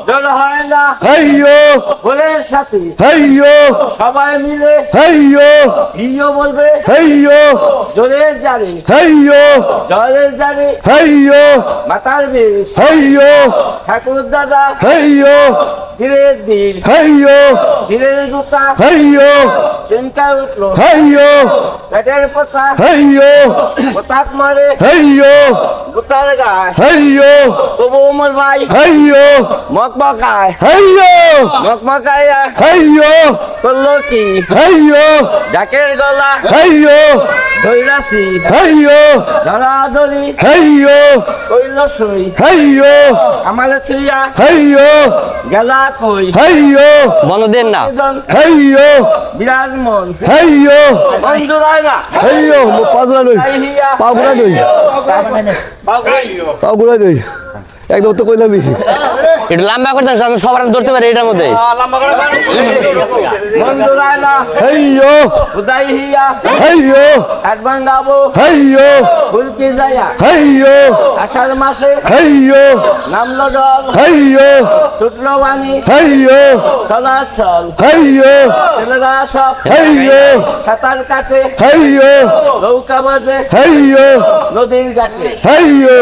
জল হয় না হেইয়ো ভোরের সাথে হেইয়ো সবাই মিলে হেইয়ো হিও বলবে হেইয়ো জোরের জারে হেইয়ো জলের জারে হেইয়ো মাতার বেশ হেইয়ো ঠাকুর দাদা হেইয়ো ধীরের দিন হেইয়ো ধীরের জুতা হেইয়ো চিন্তা উঠলো হেইয়ো পেটের পোতা হেইয়ো পোতাক মারে হেইয়ো গুতার গায় হেইয়ো তবু মোর ভাই হেইয়ো মকমকায় হেইয়ো মকমকাইয়া হেইয়ো করলো কি হেইয়ো ডাকের গলা হেইয়ো ধৈরাসি হেইয়ো ধরাধরি হেইয়ো কইল সই হেইয়ো আমার থুইয়া হেইয়ো গেলা কই হেইয়ো বন্ধ দেন না হেইয়ো বিরাজমন হেইয়ো বন্ধু রায়না হেইয়ো পাগলা নই হিয়া পাগলা নই পাগলা নই একদম তো কইলামই একটু লম্বা করতে আমি সবার ধরতে পারি এটার মধ্যে বন্ধু রায়না হেইয়ো উদয় হিয়া হেইয়ো হাট ভাঙ্গাবো হেইয়ো ফুলকি যায়া হেইয়ো আষাঢ় মাসে হেইয়ো নামলো ডল হেইয়ো ছুটলো বাণী হেইয়ো চলাচল হেইয়ো ছেলেরা সব হেইয়ো সাঁতার কাটে হেইয়ো নৌকা বাজে হেইয়ো নদীর ঘাটে হেইয়ো